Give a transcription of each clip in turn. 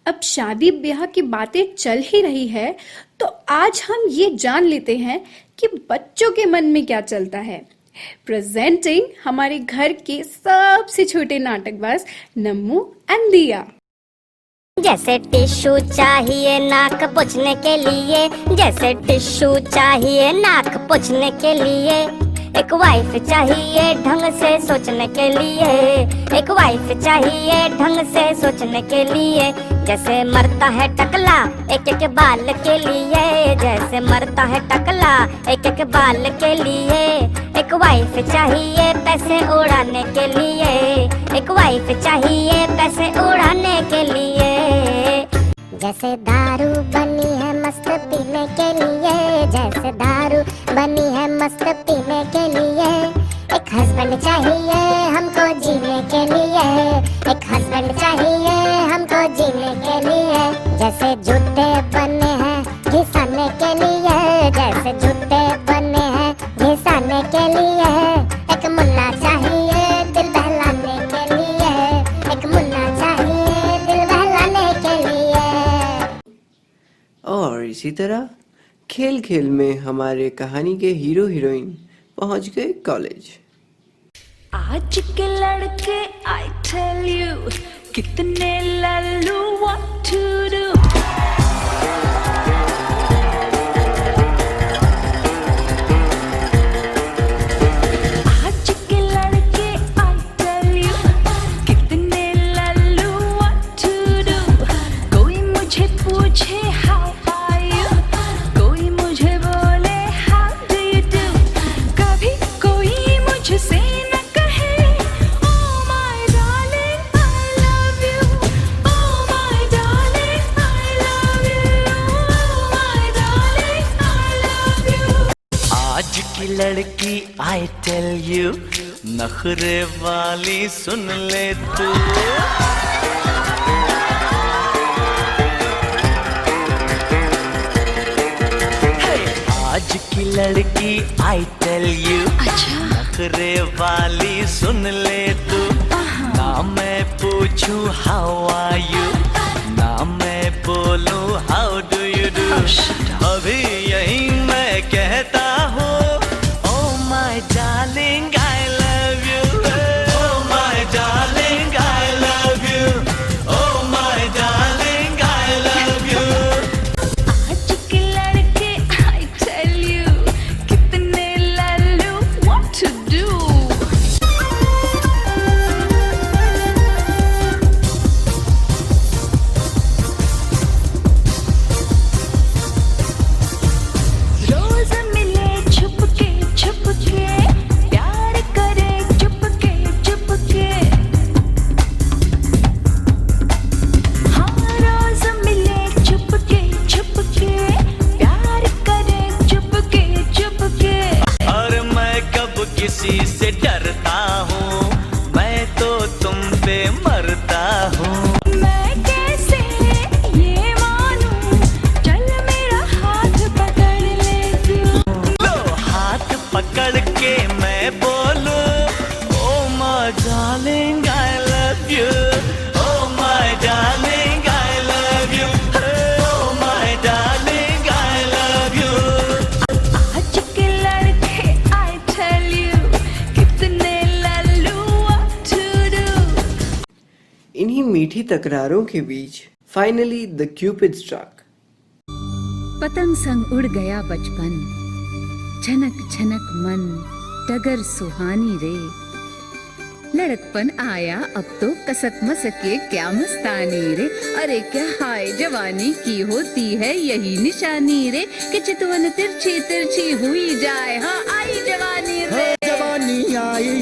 अब शादी ब्याह की बातें चल ही रही है तो आज हम ये जान लेते हैं कि बच्चों के मन में क्या चलता है। प्रेजेंटिंग हमारे घर के सबसे छोटे नाटकबाज नम्मू एंड दिया। जैसे टिश्यू चाहिए नाक पोंछने के लिए, जैसे टिश्यू चाहिए नाक पोंछने के लिए, एक वाइफ चाहिए ढंग से सोचने के लिए, एक वाइफ चाहिए ढंग से सोचने के लिए। जैसे मरता है टकला एक एक बाल के लिए, जैसे मरता है टकला एक एक बाल के लिए, एक वाइफ चाहिए पैसे उड़ाने के लिए, एक वाइफ चाहिए पैसे उड़ाने के लिए। जैसे दारू बनी है मस्त पीने के लिए, जैसे दारू बनी है मस्त पीने के लिए, एक हस्बैंड चाहिए हमको जीने के लिए, एक हस्बैंड चाहिए हमको जीने के लिए। जैसे जूते बने हैं घिसाने के लिए, जैसे जूते बने हैं घिसाने के लिए, एक मुन्ना चाहिए दिल बहलाने के लिए, एक मुन्ना चाहिए दिल बहलाने के लिए। और इसी तरह खेल खेल में हमारे कहानी के हीरो हीरोइन पहुंच गए कॉलेज। आज के लड़के आई टेल यू कितने लल्लू व्हाट टू डू। आज के लड़के आई टेल यू कितने लल्लू व्हाट टू डू। कोई मुझे पूछे हाउ आर यू, कोई मुझे बोले हाउ डू यू डू। कभी कोई मुझसे न कहे oh my darling I love you, oh my darling I love you, oh my darling I love you. आज की लड़की आई टेल यू नखरे वाली सुन ले तू। आज की लड़की आई टेल यू नखरे वाली सुन ले तू। ना मैं पूछूं हाउ आर यू, ना मैं बोलूं हाउ डू यू डू। अभी यही मैं कहता हूँ oh my darling I love you, oh my darling I love you, oh my darling I love you. आज के लड़के आई टेल यू कितने लल्लू व्हाट टू डू। रोज मिले छुपके छुपके, प्यार करे चुपके चुपके। हाँ रोज मिले छुपके छुपके, प्यार करे चुपके चुपके। और मैं कब किसी से डरता हूँ, मैं तो तुम पे मरता हूँ। मैं कैसे ये मानूं, चल मेरा हाथ पकड़ ले तू। लो हाथ पकड़ के मैं बोलूं oh my darling I love you, oh my darling I love you, oh my darling I love you. आज के लड़के आई टेल यू कितने लल्लू व्हाट टू डू। इन्हीं मीठी तकरारों के बीच फाइनली द क्यूपिड स्ट्रक। पतंग संग उड़ गया बचपन, झनक झनक मन डगर सुहानी रे। लड़कपन आया अब तो कसक मसके क्या मस्तानी रे। अरे क्या हाय जवानी की होती है यही निशानी रे, कि चितवन तिरछी तिरछी हुई जाए हाँ आई जवानी रे। जवानी आई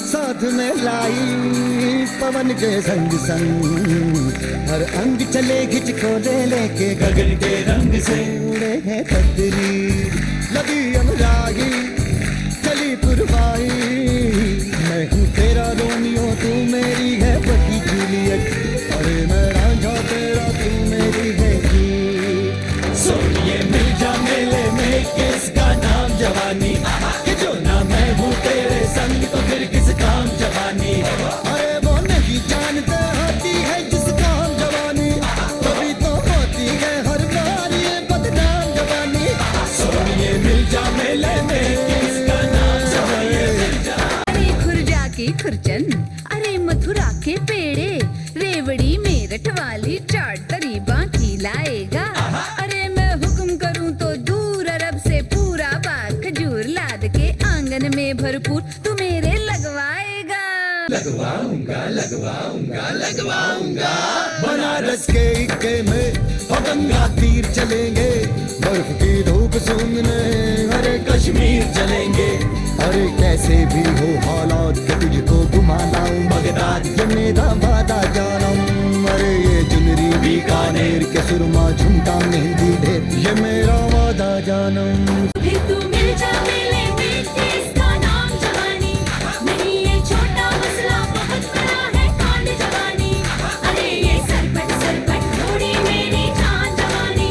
साथ में लाई पवन के संग संग, हर अंग चले खिंच को लेके गगन के रंग से उड़े हैं बदरी। लगी अमराई चली पुरवाई, मैं हूँ तेरा रोमियो तू मेरी है बड़ी जूलियट, अरे मैं रांझा तेरा तू मेरी है जी। सोनिए मिल जा मेले में किसका नाम जवानी, कि जो ना मैं हूँ तेरे संग तो फिर किस काम जवानी। अरे वो नहीं जानते होती है जिसका हम जवानी। अरे खुर्जा की खुरचन, अरे मथुरा के पेड़े, रेवड़ी मेरठ वाली चाट तरीबा की लाएगा। अरे मैं हुक्म करूं तो दूर अरब से पूरा बाग खजूर लाद के आंगन में भरपूर तू मेरे लगवाएगा। बनारस के इक्के में हो गंगा तीर चलेंगे, बर्फ की धूप सूंघने अरे कश्मीर चलेंगे। अरे कैसे भी हो हालात के तुझको घुमा लाऊं बगदाद, ये मेरा वादा जानम। अरे ये चुनरी बीकानेर के सुरमा झुमका मेहंदी ढेर, ये मेरा वादा जानम। फिर तू मिल जा मेले में, इसका नाम जवानी नहीं, ये छोटा मसला बहुत बड़ा है कांड जवानी। अरे ये सरपट थोड़ी मेरी जान जवानी,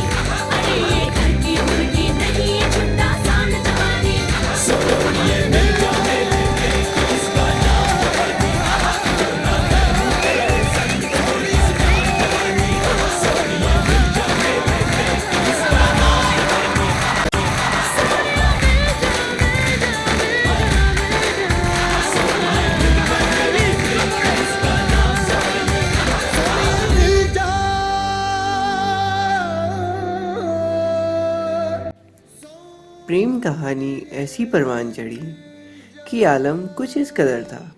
अरे ये घर की मुर्गी नहीं, ये छुट्टा सांड जवानी। प्रेम कहानी ऐसी परवान चढ़ी कि आलम कुछ इस कदर था।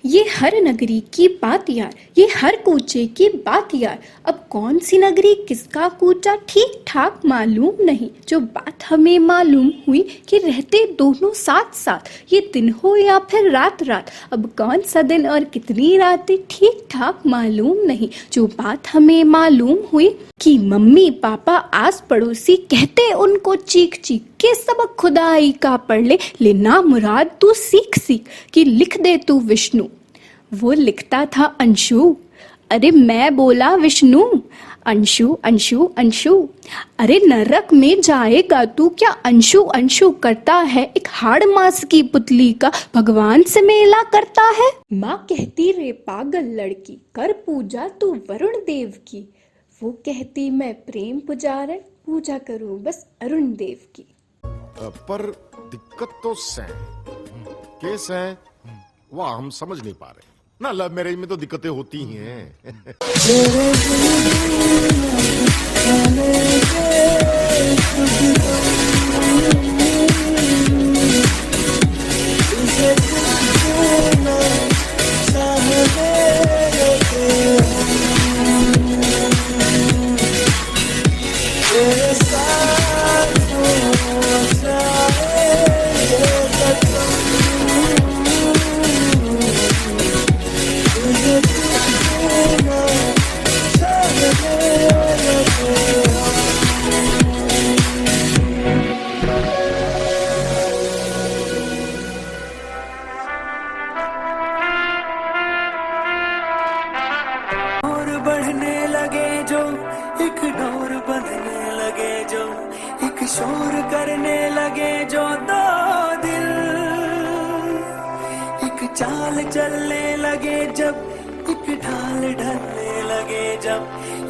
ये हर नगरी की बात यार, ये हर कूचे की बात यार। अब कौन सी नगरी किसका कूचा ठीक ठाक मालूम नहीं। जो बात हमें मालूम हुई कि रहते दोनों साथ साथ, ये दिन हो या फिर रात रात। अब कौन सा दिन और कितनी रातें ठीक ठाक मालूम नहीं। जो बात हमें मालूम हुई कि मम्मी पापा आस पड़ोसी कहते उनको चीख चीख के सबक खुदाई का पढ़ ले ना मुराद तू सीख सीख कि लिख दे तू विष्णु। वो लिखता था अंशु, अरे मैं बोला विष्णु। अंशु अंशु अंशु, अरे नरक में जाएगा तू क्या अंशु अंशु करता है। एक हाड़ मास की पुतली का भगवान से मेला करता है। माँ कहती रे पागल लड़की, कर पूजा तू वरुण देव की। वो कहती मैं प्रेम पुजारन, पूजा करूं बस अरुण देव की। पर दिक्कत तो केस है वह हम समझ नहीं पा रहे ना। लव मैरिज में तो दिक्कतें होती ही हैं। शोर करने लगे जो दो दिल, एक चाल चलने लगे जब, एक ढाल ढलने लगे जब,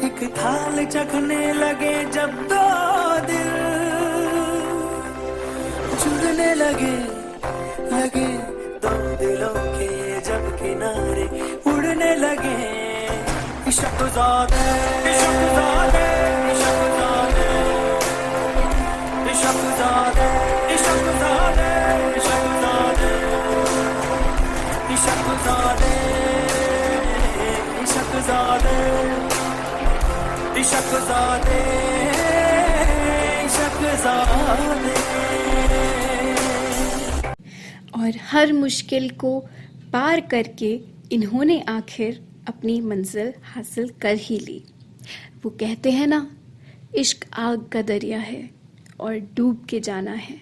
एक थाल चखने लगे जब दो दिल जुड़ने लगे दो दिलों के जब किनारे उड़ने लगे। इश्क ज़ादे इश्क ज़ादे इश्क ज़ादे इश्क ज़ादे इश्क ज़ादे इश्क ज़ादे इश्क ज़ादे इश्क ज़ादे इश्क ज़ादे। और हर मुश्किल को पार करके इन्होंने आखिर अपनी मंजिल हासिल कर ही ली। वो कहते हैं ना, इश्क आग का दरिया है और डूब के जाना है।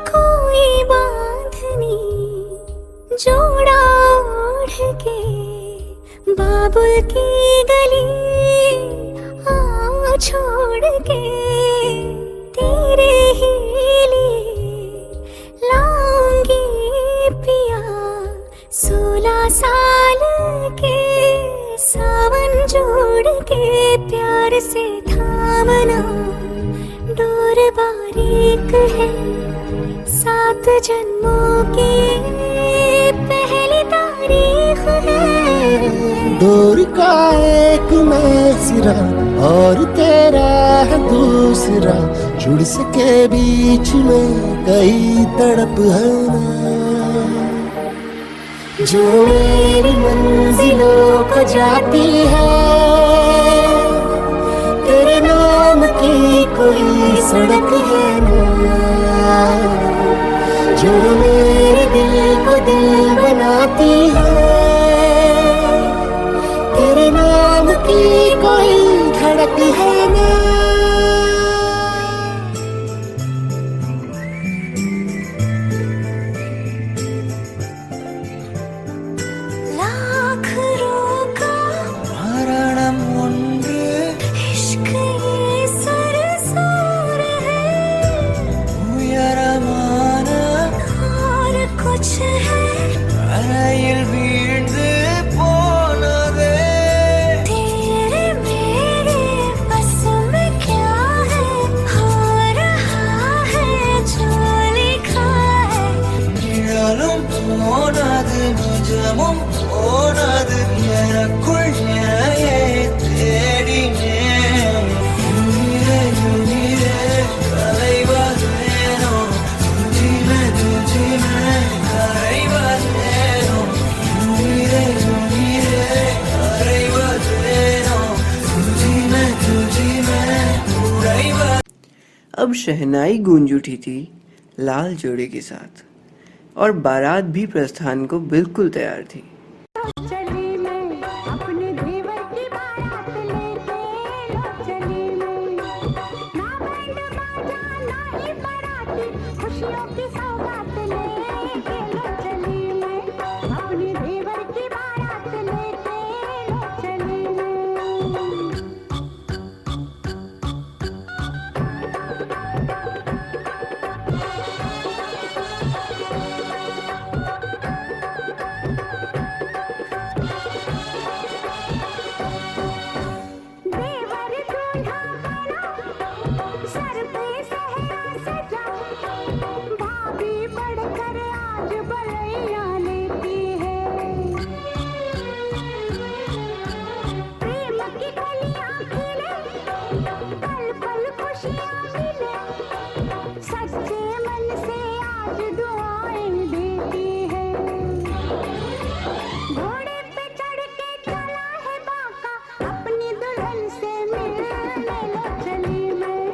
कोई बांधनी जोड़ा ओढ़ के बाबुल की गली आ छोड़ के तेरे ही लिए लाऊंगी पिया 16 साल के सावन जोड़ के प्यार से थामना एक है 7 जन्मों की पहली तारीख है। डोर का एक मैं सिरा और तेरा है दूसरा, जुड़ सके बीच में कई तड़प है ना, जो मेरी मंजिलों को जाती है। तेरे नाम की कोई सड़क है ना, जो मेरे दिल को दिल बनाती है। तेरे नाम की कोई धड़क है ना। लाख रोका மரணம் ஒன்று इश्क ये सरसार है, உயரமான और कुछ है அறையில் வீழ்ந்து போனதே. तेरे मेरे बस में क्या है, हो रहा है जो लिखा है। நிழலும் போனது நிஜமும் போனது எனக்குள் என்னையே தேடினேன். உயிரே உயிரே கரைவதேனோ, துஜிமே துஜிமே கரைவதேனோ. உயிரே உயிரே கரைவதேனோ, துஜிமே துஜிமே உறைவதேனோ. अब शहनाई गूंज उठी थी लाल जोड़े के साथ और बारात भी प्रस्थान को बिल्कुल तैयार थी। चली मैं अपने देवर की बारात लेके, चली मैं ना बैंड बाजा ना ही बाराती, खुशियों की सौगात लेके चली मैं अपने देवर की बारात लेके, चली मैं। देवर दूल्हा बना, सर पे सहरा सजा, भाभी बढ़कर आज बलैया लेती है। प्रेम की कलियां खिले, पल पल खुशियां मिले, सच्चे मन से आज दुआएं देती है। घोड़े पे चढ़ के चला है बाका, अपनी दुल्हन से मिलने लो चली मैं,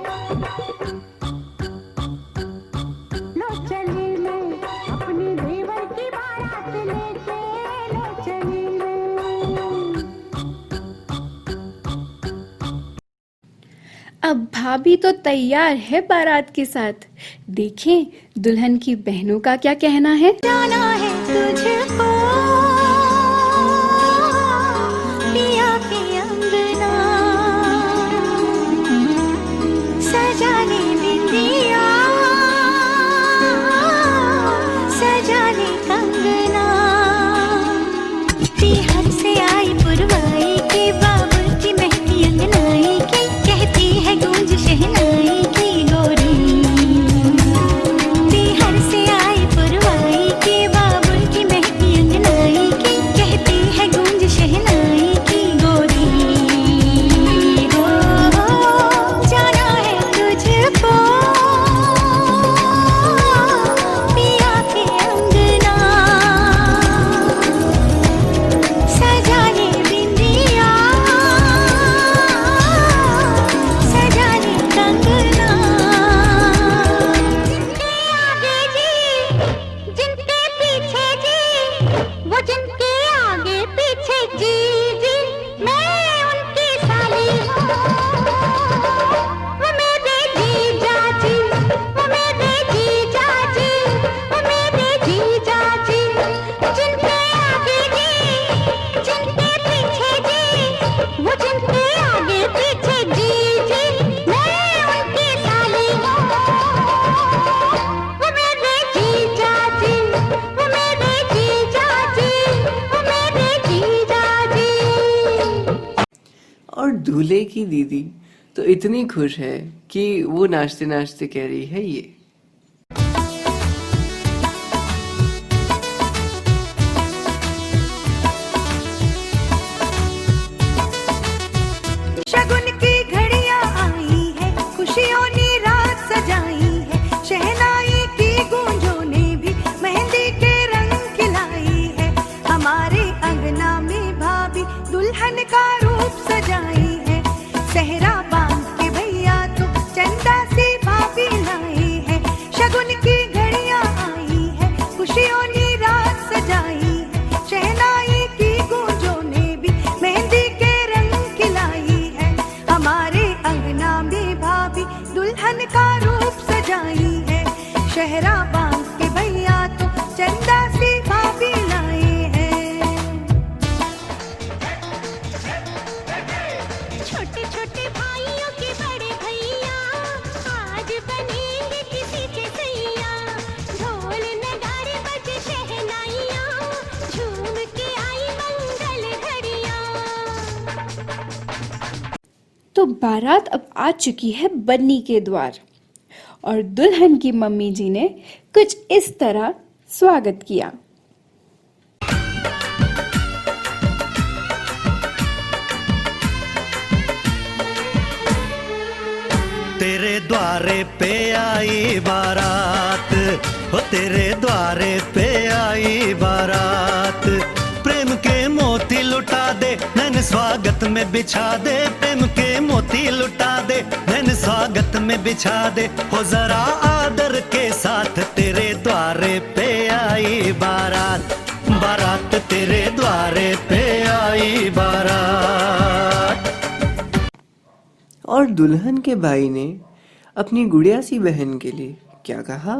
लो चली मैं अपनी देवर की बारात लेके, लो चली मैं। अब भाभी तो तैयार है बारात के साथ। देखें दुल्हन की बहनों का क्या कहना है। जाना है तुझको पिया के अंगना, सजाने बिंदिया, सजाने कंगना। पीहर से आई पुरवाई की, बाबुल की महकी अंगनाई की, कहती है गूंज शहनाई की गोरी। पीहर से आई पुरवाई की, बाबुल की महकी अंगनाई की, कहती है गूंज शहनाई की गोरी। हो जाना है तुझको पिया के अंगना, सजाने बिंदिया, सजाने कंगना। जिनके आगे जी, जिनके पीछे जी, वो जिनके आगे पीछे जी जी, मैं उनकी साली हूँ। वो मेरे जीजा जी, वो मेरे जीजा जी, वो मेरे जीजा जी। जिनके आगे जी, जिनके पीछे जी, वो जिनके आगे पीछे जी जी, मैं उनकी साली हूँ। वो मेरे जीजा जी, वो मेरे जीजा जी, वो मेरे जीजा जी। और दूल्हे की दीदी तो इतनी खुश है कि वो नाचते नाचते कह रही है ये। शगुन की घड़ियां आई है, खुशियों ने रात सजाई है, शहनाई की गूंजों ने भी मेहंदी के रंग खिलाई है। हमारे अंगना में भाभी दुल्हन का रूप सजाई है, सहरा बांध के भैया तो चंदा से भाभी लाई है। शगुन की घड़ियां आई है, खुशियों ने रात सजाई है, शहनाई की गूंजों ने भी मेहंदी के रंग खिलाई है। हमारे अंगना में भाभी दुल्हन का रूप सजाई है, शहरा बांध के भैया तो चंदा से भाभी लाए हैं। छोटे छोटे भाइयों के बड़े भैया आज बनेंगे किसी के सैया। ढोल नगाड़े बजे शहनाइयाँ, झूम के आई मंगल घड़ियाँ। तो बारात अब आ चुकी है बन्नी के द्वार और दुल्हन की मम्मी जी ने कुछ इस तरह स्वागत किया। तेरे द्वारे पे आई बारात, हो तेरे द्वारे पे आई बारात। प्रेम के मोती लुटा दे, नैन स्वागत में बिछा दे। प्रेम के मोती लुटा दे, नैन स्वागत में बिछा दे। हो जरा आदर के साथ तेरे द्वारे पे आई बारात, बारात तेरे द्वारे पे आई बारात। और दुल्हन के भाई ने अपनी गुड़िया सी बहन के लिए क्या कहा?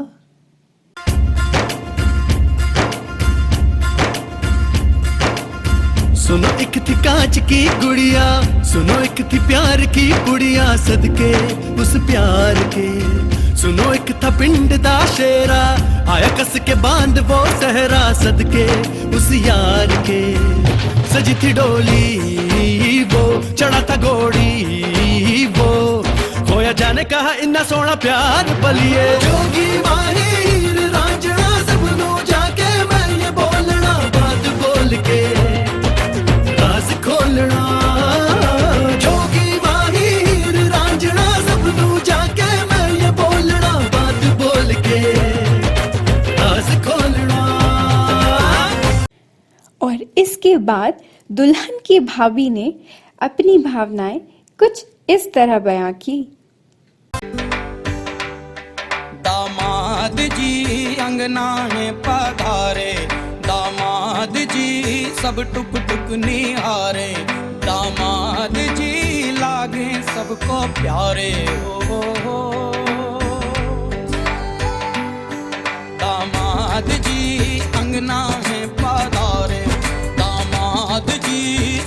सुनो एक थी कांच की गुड़िया, सुनो एक थी प्यार की गुड़िया, सदके उस प्यार के। सुनो एक था पिंड दा शेरा, आया कस के बांध वो सहरा, सदके उस यार के। सजी थी डोली वो, चढ़ा था घोड़ी वो, खोया जाने कहा इन्ना सोना प्यार पलिए। जोगी माहिर रांझना सबनू जाके मैं ये बोलना, बात बोल के खोलना। जोगी माहिर रांझना सबनू जाके मैं ये बोलना, बात बोल के राज खोलना। और इसके बाद दुल्हन की भाभी ने अपनी भावनाएं कुछ इस तरह बयां की। दामाद जी अंगना में पधारे, दामाद जी सब टुक टुक निहारे। दामाद जी लागे सबको प्यारे हो। दामाद जी अंगना में पधारे, दामाद जी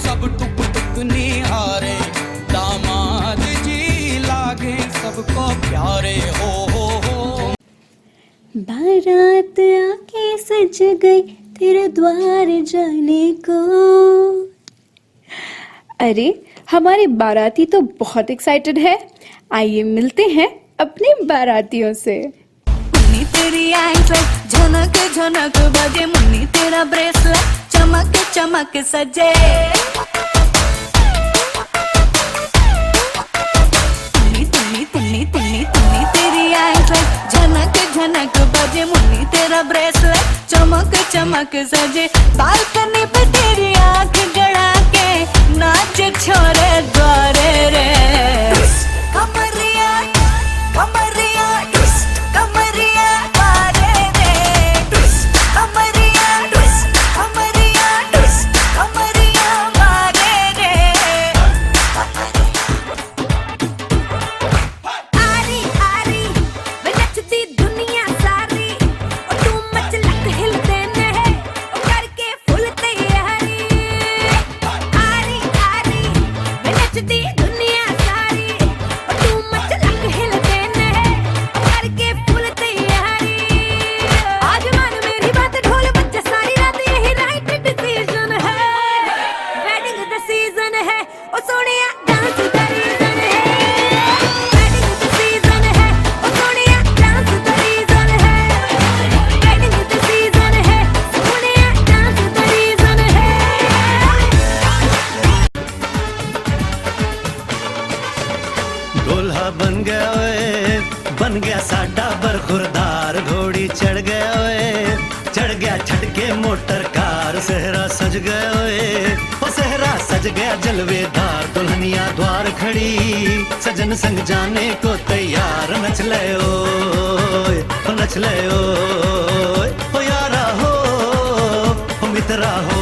सब टुक टुक निहारे। दामाद जी लागे सबको प्यारे हो। बारात आके सज गई तेरे द्वार जाने को। अरे हमारे बाराती तो बहुत एक्साइटेड है। आइए मिलते हैं अपने बारातियों से। मुन्नी तेरी एंकलेट झनक झनक बजे, मुन्नी तेरा ब्रेसलेट चमक चमक सजे। तुन्नी तुन्नी तुन्नी तुन्नी तुन्नी तेरी एंकलेट झनक झनक बजे, मुन्नी तेरा ब्रेसलेट चमक चमक सजे। बालकनी पे तेरी आंख गड़ा के नाचे छोरे द्वारे रे। कमरिया कमरिया कमरिया बारे रे। कमरिया कमरिया कमरिया बारे रे। आरी आरी नचती दुनिया सारी, और तू मच लक हिलते ने करके फुल बन गया ओए, बन गया साडा बरखुरदार, घोड़ी चढ़ गया ओए, चढ़ गया छटके मोटर कार, सहरा सज गया ओए, ओ सहरा सज गया जलवेदार, दुल्हनिया द्वार खड़ी, सजन संग जाने को तैयार, नच ले ओए, ओ नच ले ओए, ओ यारा हो, ओ मित्रा हो।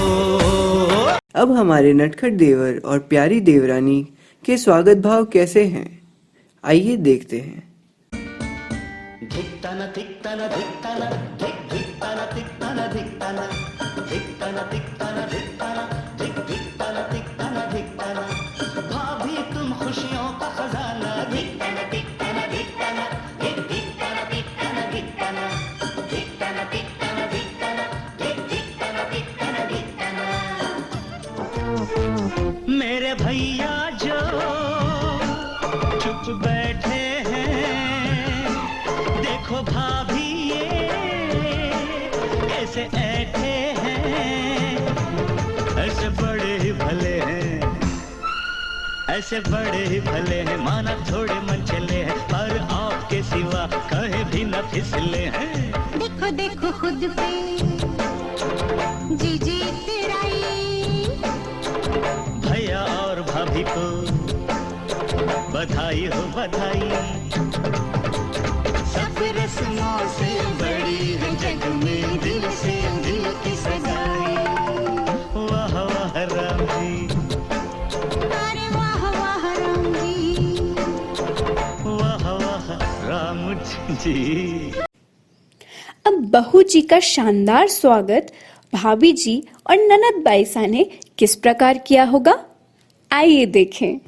अब हमारे नटखट देवर और प्यारी देवरानी के स्वागत भाव कैसे हैं, आइए देखते हैं। धिक्ताना धिक्ताना धिक्ताना धिक धिक्ताना धिक्ताना धिक्ताना धिक्ताना धिक्ताना धिक्ताना धिक धिक्ताना धिक्ताना धिक्ताना, भाभी तुम खुशियों का खजाना, धिक्ताना धिक्ताना धिक्ताना धिक धिक्ताना धिक्ताना धिक्ताना धिक्ताना धिक्ताना धिक्ताना धिक धिक्ताना धिक्ताना धिक्ताना। मेरे भैया जो चुप बैठे हैं, देखो भाभी ये कैसे ऐठे हैं, ऐसे बड़े ही भले हैं, ऐसे बड़े ही भले हैं, माना थोड़े मन चले हैं, पर आपके सिवा कहे भी न फिसले हैं। देखो देखो खुद पे जी जी तेराई, भैया और भाभी को बधाई हो बधाई, सब रस्मों से बड़ी है जग में दिल से दिल की सगाई। वाह वाह राम जी, अरे वाह वाह राम जी, वाह वाह राम जी। अब बहू जी का शानदार स्वागत भाभी जी और ननद बाईसा ने किस प्रकार किया होगा, आइए देखें।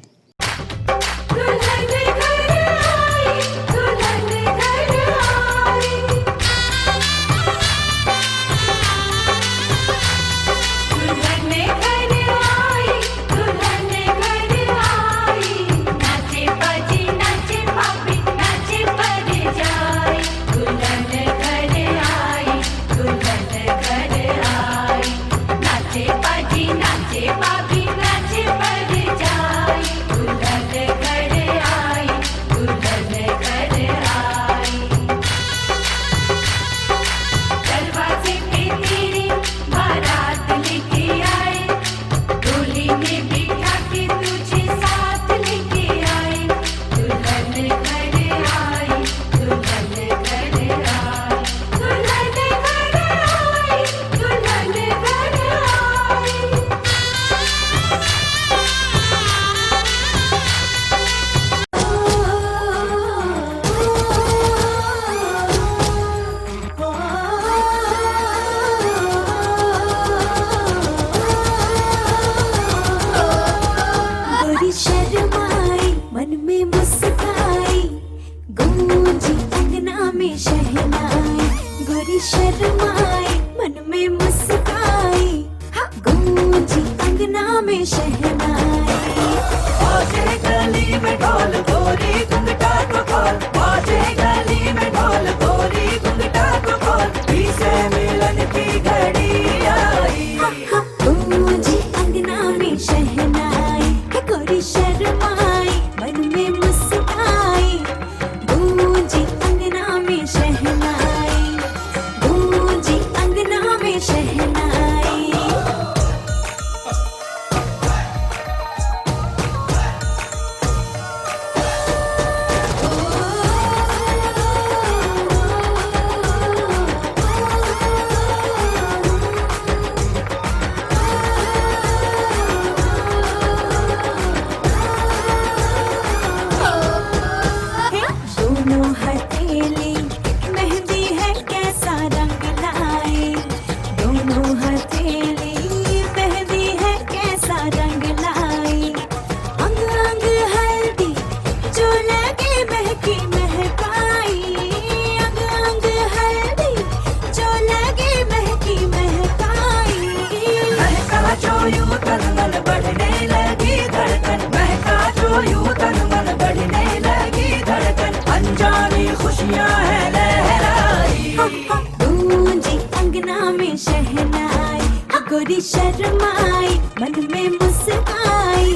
गोरी शर्माई मन में मुस्काई,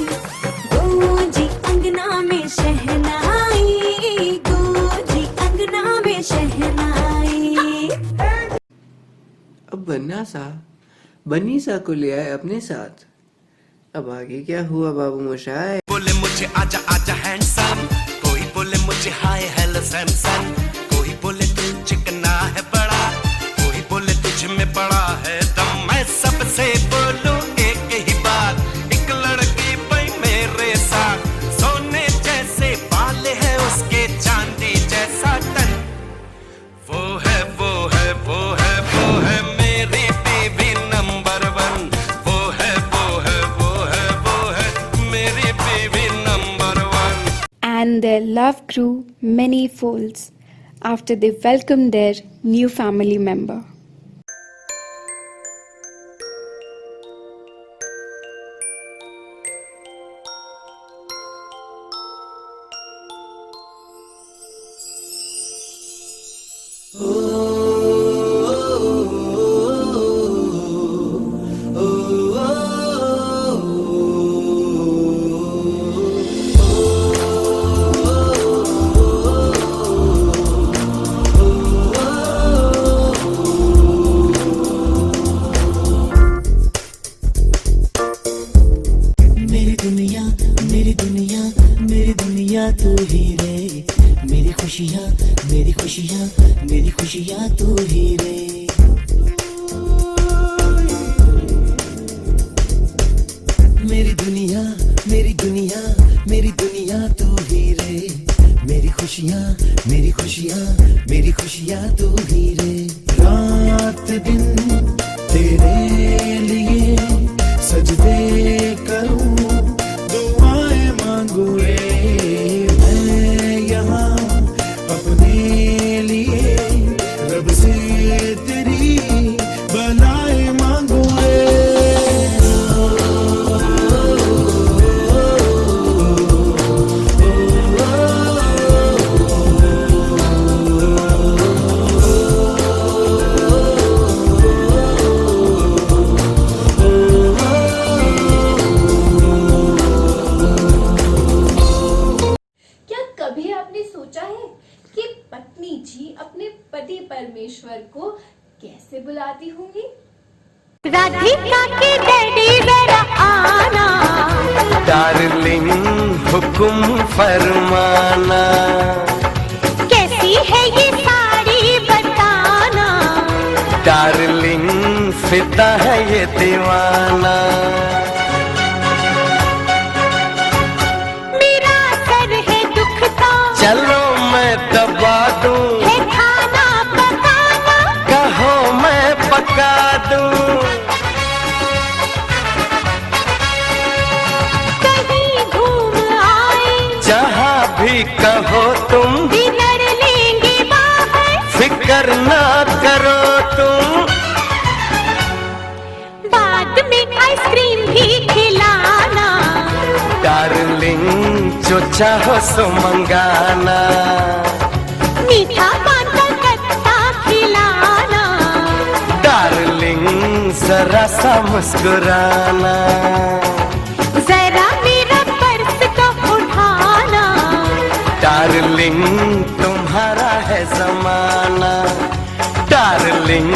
गूंजी अंगना में शहनाई। बन्ना सा बन्नी सा को ले आए अपने साथ। अब आगे क्या हुआ बाबू मोशाय? बोले मुझे आजा आजा हैंडसम, कोई बोले मुझे हाय हेलो सैमसन, कोई बोले तू चिकना है बड़ा, कोई बोले तुझ में बड़ा है दम। मैं सबसे बोलूं एक ही बात, एक लड़की भाई मेरे साथ, सोने जैसे बाल है उसके चांदी जैसा तन, वो है वो है वो है वो है मेरी बेबी नंबर वन, वो है वो है वो है वो है मेरी baby number one. And their love grew many folds after they welcomed their new family member. मेरी दुनिया मेरी दुनिया मेरी दुनिया तू ही रे, मेरी खुशियाँ मेरी खुशियाँ मेरी खुशियाँ तू ही रे। मेरी दुनिया मेरी दुनिया मेरी दुनिया तू ही रे, मेरी खुशियाँ मेरी खुशियाँ मेरी खुशियाँ तू ही रे। रात दिन तेरे लिए सजदे करूं, दुआएं मांगू रे मैं यहाँ अपने लिए, रब से तेरी भलाएं मांगू रे। क्या कभी आपने सोचा है कि पत्नी जी अपने पति परमेश्वर को कैसे बुलाती होंगी? राधिका के डैडी जरा आना, डार्लिंग हुक्म फरमाना, कैसी है ये साड़ी बताना, डार्लिंग फिदा है ये दीवाना। मेरा सर है दुखता, चलो मैं दबा दूं, है खाना पकाना, कहो मैं पका दूं, कहीं घूम आए, जहाँ भी कहो तुम, डिनर लेंगे बाहर, फिक्र ना करो तुम, बाद में आइसक्रीम भी खिलाना, डार्लिंग जो चाहो सो मंगाना, मीठा पान कलकत्ता खिलाना, डार्लिंग जरा सा मुस्कुराना, जरा मेरा पर्स तो उठाना, डार्लिंग तुम्हारा है जमाना, डार्लिंग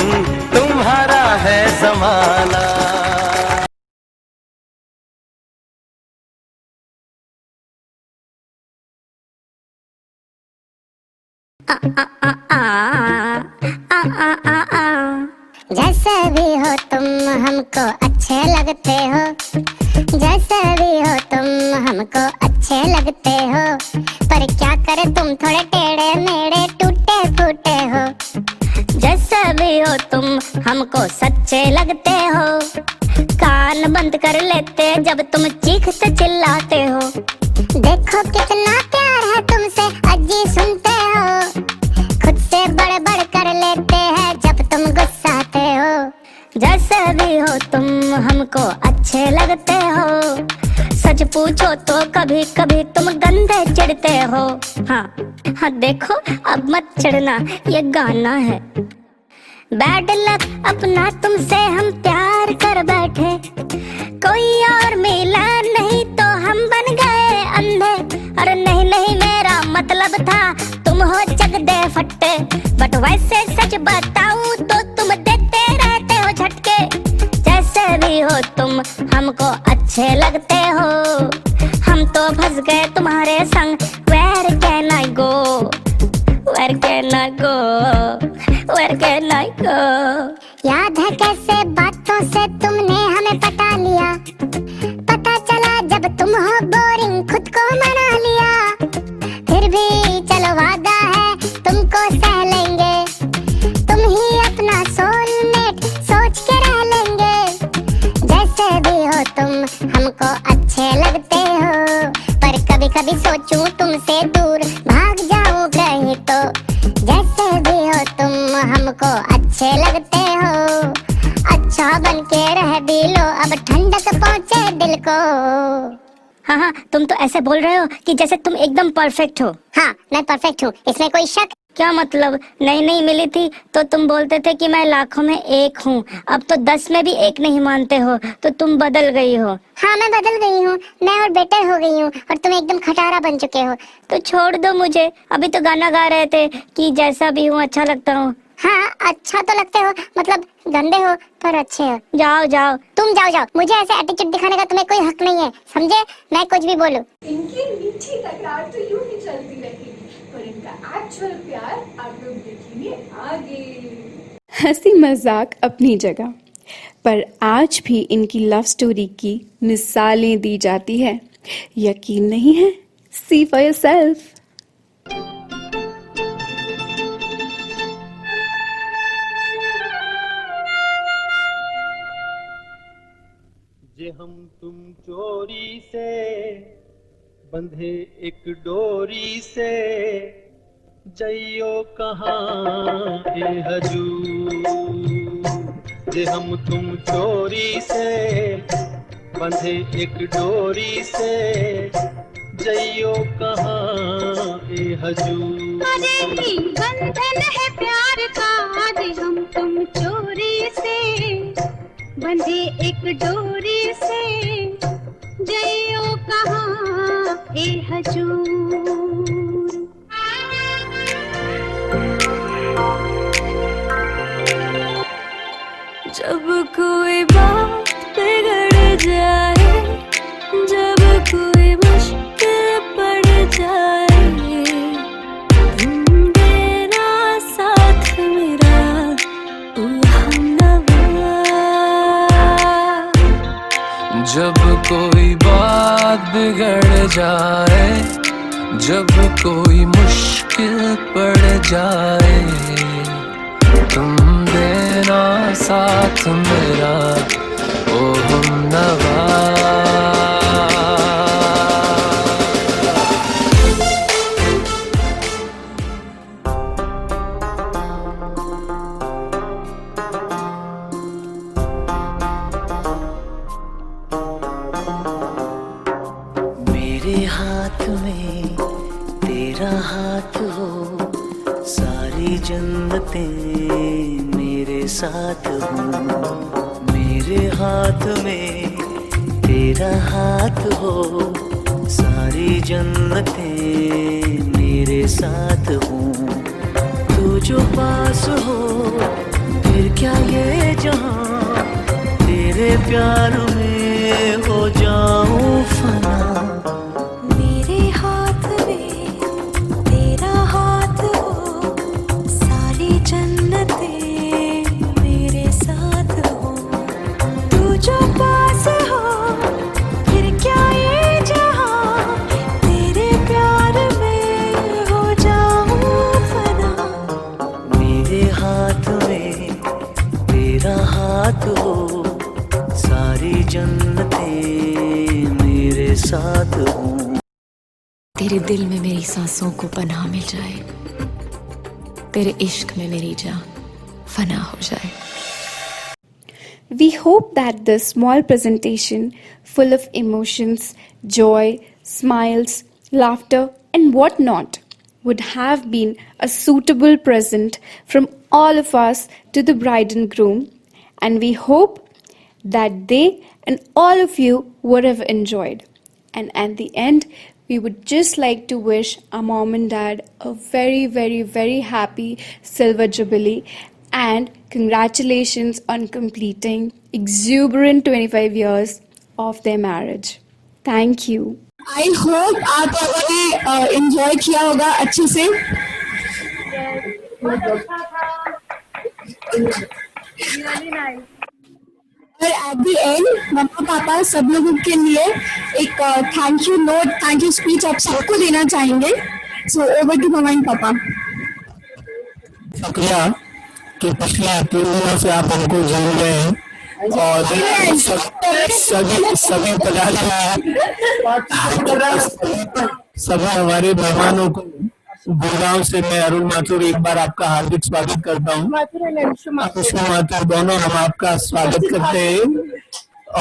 तुम्हारा है जमाना। जैसे भी हो तुम हमको अच्छे लगते हो, जैसे भी हो तुम हमको अच्छे लगते हो, पर क्या करे तुम थोड़े टेढ़े मेढ़े टूटे फूटे हो। जैसे भी हो तुम हमको सच्चे लगते हो, कान बंद कर लेते जब तुम चीखते चिल्लाते हो। देखो कितना प्यार है तुमसे अजी सुनते हो, खुद से बड़े बड़ कर लेते हैं जब तुम गुस्साते हो। जैसे भी हो तुम हमको अच्छे लगते हो, सच पूछो तो कभी कभी तुम गंदे चिढ़ते हो। हाँ हाँ देखो अब मत चिढ़ना, ये गाना है। बैड लक अपना तुमसे हम प्यार कर बैठे, कोई और मिला नहीं तो हम बन गए अंधे। अरे नहीं नहीं मेरा मतलब था तुम हो चक दे फट्टे, बट वैसे सच बताऊं तो तुम देते रहते हो तुम हमको अच्छे लगते हो, हम तो फंस गए तुम्हारे संग। Where can I go? Where can I go? Where can I go? याद है कैसे बातों से तुमने हमें पटा लिया, पता चला जब तुम हो बोरिंग खुद को मना लिया। फिर भी चलो वादा है तुमको सह लेंगे, तुम ही अपना सोलमेट सोच के रह लेंगे। जैसे भी हो तुम हमको अच्छे लगते हो, पर कभी कभी सोचूं तुमसे दूर भाग जाऊं कहीं तो। जैसे भी हो तुम हमको अच्छे लगते हो, अच्छा बन के रह भी लो अब ठंडक पहुंचे दिल को। हाँ हाँ, तुम तो ऐसे बोल रहे हो कि जैसे तुम एकदम परफेक्ट हो। हाँ, मैं परफेक्ट हूँ, इसमें कोई शक? क्या मतलब, नई नई मिली थी तो तुम बोलते थे कि मैं लाखों में एक हूँ, अब तो 10 में भी एक नहीं मानते हो, तो तुम बदल गई हो। हाँ, मैं बदल गई हूँ, मैं और बेटर हो गई हूँ, और तुम एकदम खटारा बन चुके हो। तो छोड़ दो मुझे, अभी तो गाना गा रहे थे कि जैसा भी हूँ अच्छा लगता हूँ। हाँ, अच्छा तो लगते हो, मतलब गंदे हो पर अच्छे हो। जाओ जाओ, तुम जाओ जाओ, मुझे ऐसे एटीट्यूड दिखाने का तुम्हें कोई हक नहीं है, समझे? मैं कुछ भी बोलूं। इनकी मीठी तकरार तो यूं ही चलती रहेगी, पर इनका एक्चुअल प्यार आप लोग देखेंगे आगे। हंसी मजाक अपनी जगह, पर आज भी इनकी लव स्टोरी की मिसालें दी जाती है। यकीन नहीं है? सी फॉर योरसेल्फ। जे हम तुम चोरी से बंधे एक डोरी से, जइयो कहाँ ए हजूर। जे हम तुम चोरी से बंधे एक डोरी से, जइयो कहाँ ए हजूर। अरे बंधन है प्यार का, आज हम तुम चोरी से बंधे एक डोरी से, जइयो कहाँ ए हजूर। जब कोई बात बिगड़ जाए, जब कोई मुश्किल पड़ जाए, तुम देना साथ मेरा ओ हमनवा। जब कोई बात बिगड़ जाए, जब कोई मुश्किल पड़ जाए, तुम देना साथ मेरा ओ हमनवा। मेरे हाथ में तेरा हाथ हो, सारी जन्नतें मेरे साथ हो। मेरे हाथ में तेरा हाथ हो, सारी जन्नतें मेरे साथ हो। तू जो पास हो फिर क्या ये जहां, तेरे प्यार में हो जाऊं फना। मेरे हाथ में तेरा हाथ हो, सारी जन्नतें मेरे साथ हो। तू जो पास हो फिर क्या ये जहां, तेरे प्यार में हो जाऊं फना। मेरे हाथ में तेरा हाथ हो, सारी जन्नतें मेरे साथ हो। तेरे दिल में मेरी सांसों को पनाह मिल जाए, तेरे इश्क में मेरी जान फना हो जाए। We hope that this small presentation, full of emotions, joy, smiles, laughter, and whatnot, would have been a suitable present from all of us to the bride and groom, and we hope that they and all of you would have enjoyed. And at the end, we would just like to wish our mom and dad a very, very, very happy Silver Jubilee and Congratulations on completing exuberant 25 years of their marriage. Thank you. I hope आप लोगों ने enjoy किया होगा अच्छे से. और at the and मम्मा पापा सब लोगों के लिए एक thank you note, thank you speech आप सबको देना चाहेंगे. So over to mumma and papa. शुक्रिया कि पिछले 3 दिनों से आप हमको जान रहे हैं और सभी सभी हमारे मेहमानों को गुड़गांव से मैं अरुण माथुर एक बार आपका हार्दिक स्वागत करता हूँ. अंशु माथुर दोनों हम आपका स्वागत करते हैं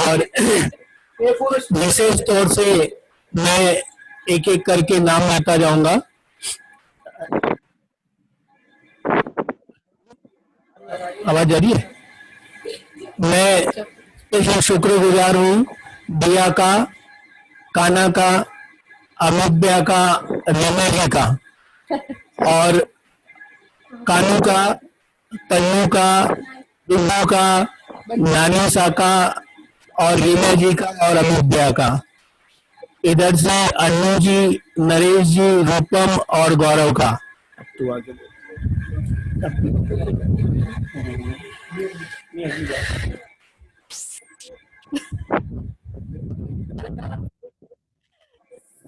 और विशेष तौर से मैं एक एक करके नाम लेता जाऊंगा. आवाज आ रही है? मैं स्पेशल शुक्रगुजार हूँ दिया का, काना का, अमित भैया का, रमा जी का और कानू का, तन्नू का, बिब्बू का, नानीसा का और रीना जी का और अमित भैया का. इधर से अन्नू जी, नरेश जी, रूपम और गौरव का.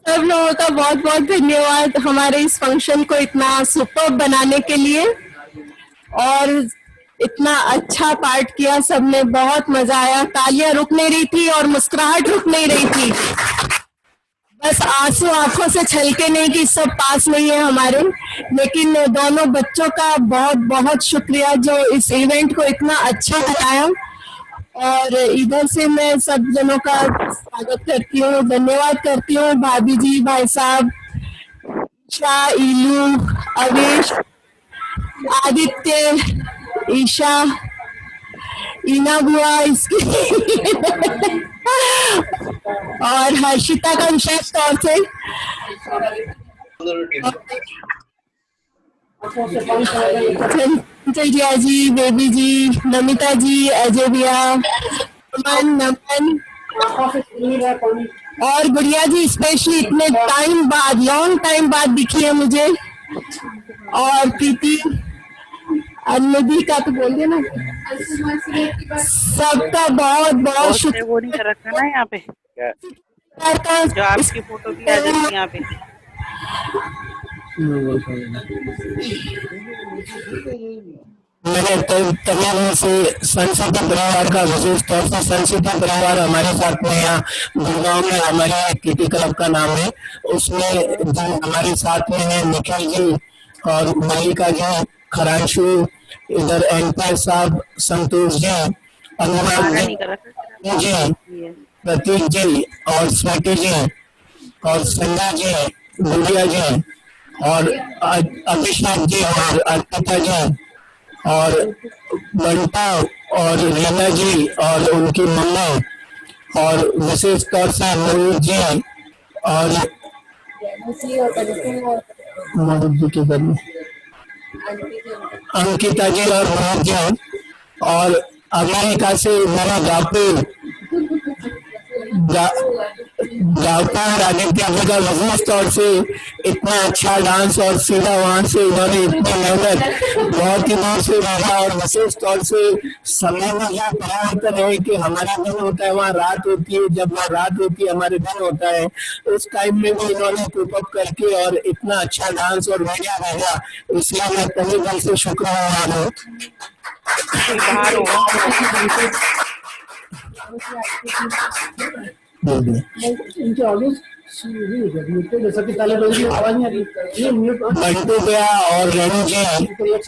सब लोगों का बहुत बहुत धन्यवाद हमारे इस फंक्शन को इतना सुपर बनाने के लिए. और इतना अच्छा पार्ट किया सबने, बहुत मजा आया. तालियां रुक नहीं रही थी और मुस्कुराहट रुक नहीं रही थी. बस आंसू आंखों से छलके नहीं कि सब पास नहीं है हमारे. लेकिन दोनों बच्चों का बहुत बहुत शुक्रिया जो इस इवेंट को इतना अच्छा बनाया. और इधर से मैं सब जनों का स्वागत करती हूँ, धन्यवाद करती हूँ. भाभी जी, भाई साहब, ईशा, इलू, अवेश, आदित्य, ईशा, ईना बुआ इसकी और हर्षिता का विशेष तौर से. संजय जी, बेबी जी, नमिता जी, अजय भैया, नमन और गुड़िया जी स्पेशली इतने टाइम बाद, लॉन्ग टाइम बाद दिखी है मुझे. और प्रीति, अन्नदी का तो बोल देना. सबका बहुत बहुत शुक्रिया. वो नहीं कर रखा ना यहाँ पे जो आपकी फोटो भी आ जाती है यहाँ पे. मैंने तमिलनाडु से संस्कृति परिवार का विशेष तौर से संस्कृति परिवार हमारे साथ में यहाँ गुड़गांव में हमारे किटी क्लब का नाम है, उसमें जो हमारे साथ में है निखिल जी और मलिका जी, खरांशु, इधर एम्पायर साहब, संतोष जी, अनुराग जी, प्रतीक जी और स्मृति जी और संध्या जी, गुड़िया जी और अभिषेक जी और अर्पिता जी और बंटा और रीना जी और उनकी मम्मा और विशेष तौर से मनोज जी और अंकिता जी और मनोज जी और अमेरिका से मेरा गाता है आदित्य जी का विशेष तौर से इतना अच्छा डांस और सीधा वहां से इन्होंने इतनी मेहनत बहुत ही दूर से रहा. और विशेष तौर से समय में यह परिवर्तन है कि हमारा दिन होता है वहाँ रात होती है, जब वहाँ रात होती है हमारे दिन होता है. उस टाइम में भी इन्होंने कीप अप करके और इतना अच्छा डांस और वीडियो भेजा, इसलिए मैं तहे दिल से शुक्रगुजार हूँ. बंटू भैया और रेणु जी,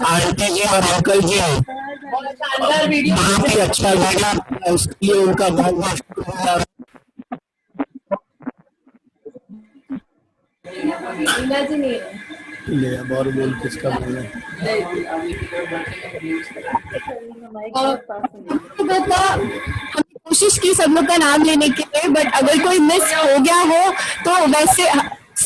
आंटी जी और अंकल जी बहुत ही अच्छा लगा, उसके लिए उनका बहुत बहुत शुक्रिया. ले अब और बोल किसका बोले. कोशिश की सब लोग का नाम लेने के लिए, बट अगर कोई मिस हो गया हो तो वैसे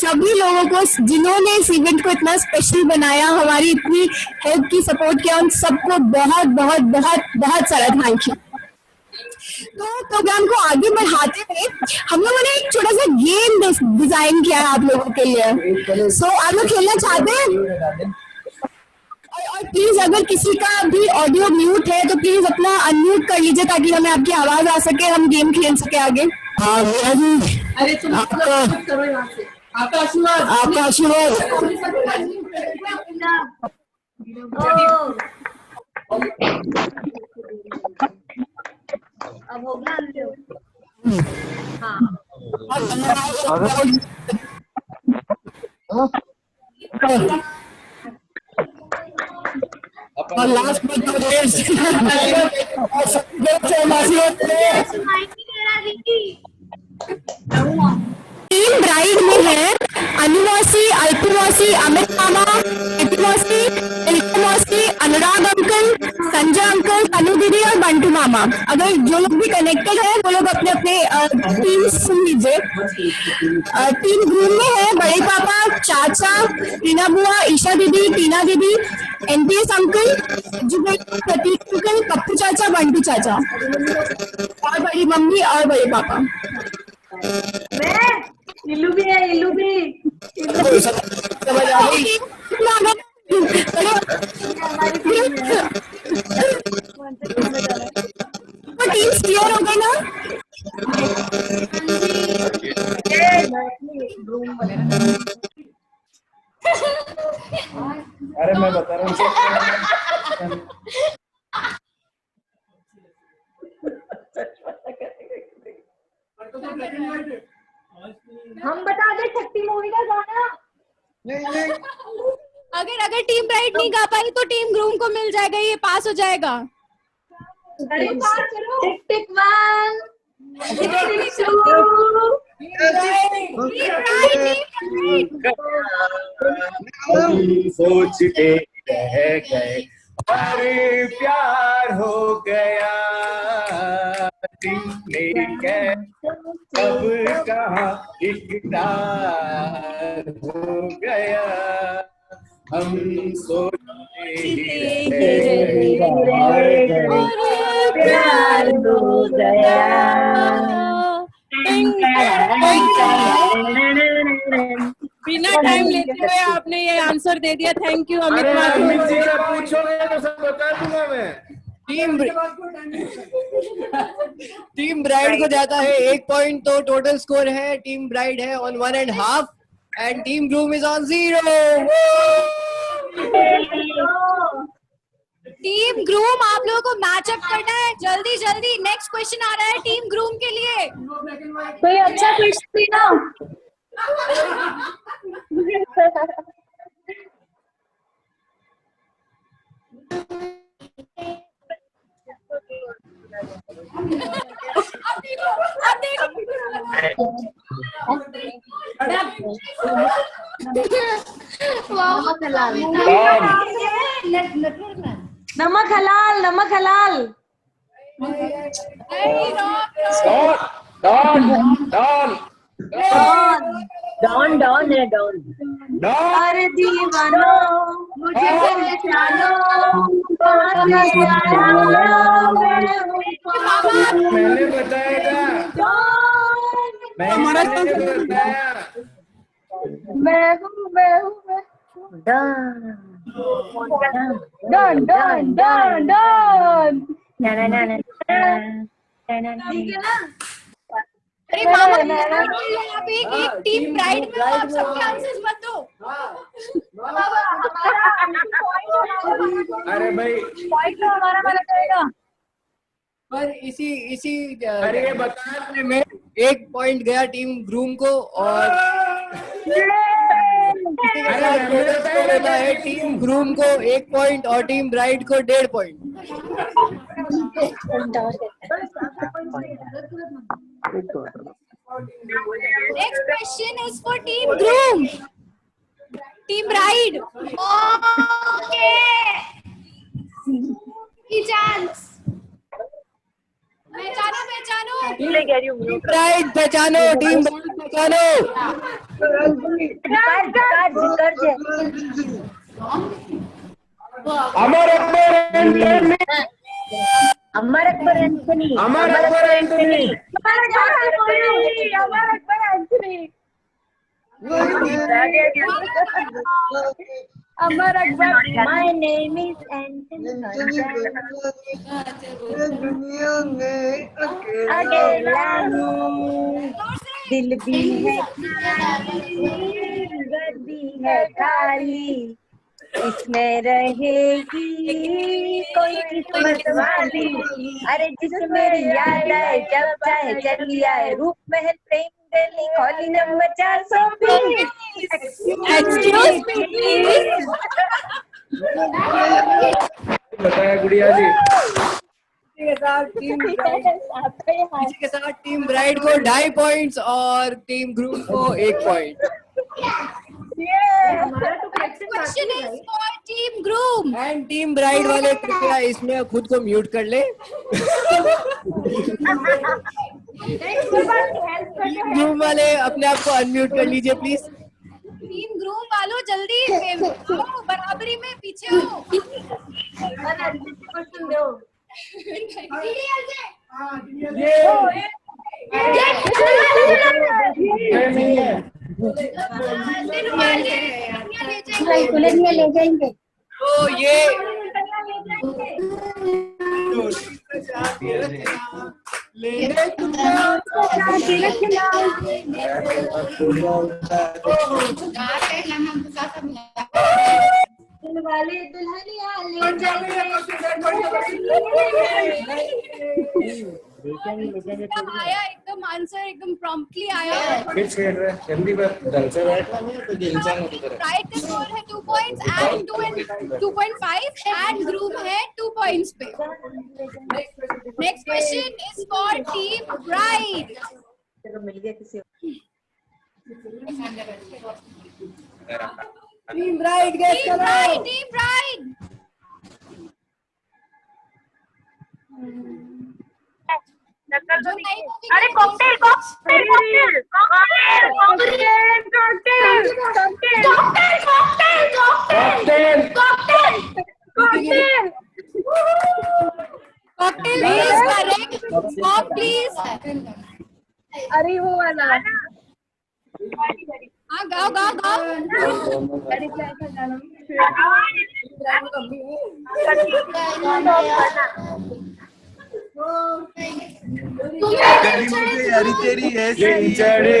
सभी लोगों को जिन्होंने इस इवेंट को इतना स्पेशल बनाया, हमारी इतनी हेल्प की, सपोर्ट किया, उन सबको बहुत बहुत बहुत बहुत सारा थैंक यू। तो प्रोग्राम को आगे बढ़ाते हुए हम लोगों ने एक छोटा सा गेम डिजाइन किया है आप लोगों के लिए। सो आप लोग खेलना चाहते हैं? और प्लीज अगर किसी का भी ऑडियो म्यूट है तो प्लीज अपना अनम्यूट कर लीजिए ताकि हमें आपकी आवाज आ सके, हम गेम खेल सके आगे। अरे तुम करो यहाँ से। आपका आशीर्वाद, आपका आशीर्वाद। अब होगा और लास्ट में टीम ब्राइड में है अनुवासी, अल्पवासी, अमित मामा, मौसी, मौसी, अनुराग अंकल, संजय अंकल, तनु दीदी और बंटू मामा। अगर जो लोग भी कनेक्टेड है वो लोग अपने अपने टीम सुन लीजिए। टीम ग्रूम में है बड़े पापा, चाचा, टीना बुआ, ईशा दीदी, टीना दीदी, एनपीएस अंकल, प्रतीक अंकल, पप्पू चाचा, बंटू चाचा और बड़ी मम्मी और बड़े पापा। इल्लू भी है, इल्लू भी। टीम क्लियर हो गई ना? अरे मैं बता रहा हूँ। हम बता दे शक्ति मूवी का गाना। अगर टीम ब्राइड नहीं गा पाई तो टिक को मिल जाएगा, ये पास हो जाएगा। अरे पास करो। टिक टिक वन, टिक टिक टू, सोचते रह गए और प्यार हो गया, अब कहाँ इकरार हो गया, हम सोचते ही प्यार हो गया। बिना टाइम लेते हुए आपने ये आंसर दे दिया, थैंक यू अमित अमित जी का पूछोगे तो सब बता दूंगा मैं। टीम ब्राइड को जाता है 1 पॉइंट, तो टोटल स्कोर है टीम ब्राइड है on 1.5 and team groom is on 0। Team groom आप लोगों को मैचअप करना है, जल्दी जल्दी। नेक्स्ट क्वेश्चन आ रहा है टीम ग्रूम के लिए। कोई अच्छा क्वेश्चन देना। नमक हलाल, नमक हलाल। डॉन डॉन है डॉन। अरे दीवानो मुझे पहचानो, मैंने बताया, मैंने बताया। मैं हूँ डॉन डॉन डॉन डॉन। ठीक है ना? अरे मामा यहाँ पे एक टीम ब्राइड में आप सबके आंसर्स मत दो। अरे भाई पॉइंट तो हमारा वाला जाएगा। पर इसी अरे ये बताने में 1 पॉइंट गया टीम ग्रूम को और रहता है टीम ग्रूम को 1 पॉइंट और टीम ब्राइड को 1.5 point. Next question is for team groom. Team bride. Okay. Chance. पहचानो टीम ब्राइड पहचानो, टीम ब्राइड पहचानो। Amar Akbar Anthony Amar Akbar Anthony Amar Akbar Anthony Amar Akbar my name is Anthony अकेला हूँ दिल भी है खाली घर भी है खाली इसमें रहेगी कोई किस्मत वाली अरे जिसे मेरी याद आए जब चाहे चली आए रूप महल प्रेम दिल्ली कॉली नंबर 420 एक्सक्यूज मी बताया गुड़िया जी। इसी के साथ टीम ब्राइड को 2.5 पॉइंट्स और टीम ग्रूम को 1 point. Question is for team groom and team bride वाले कृपया इसमें खुद को म्यूट कर ले। ग्रूम वाले अपने आप को अनम्यूट कर लीजिए प्लीज। टीम ग्रूम वालों जल्दी बराबरी में पीछे हो ले जाएंगे तो ये वाले दुल्हनिया ले जाएंगे आया एकदम आंसर एकदम प्रॉम्प्टली आया राइट का स्कोर है 2 पॉइंट्स एंड 2.5 एंड ग्रूम है 2 पॉइंट्स पे next question is for team bride team bride guess करो। टीम ब्राइड अरे cocktail cocktail cocktail cocktail cocktail cocktail cocktail cocktail cocktail cocktail is correct stop please अरे वो वाला हाँ गाओ गाओ गाओ यारी तेरी ऐसी चढ़े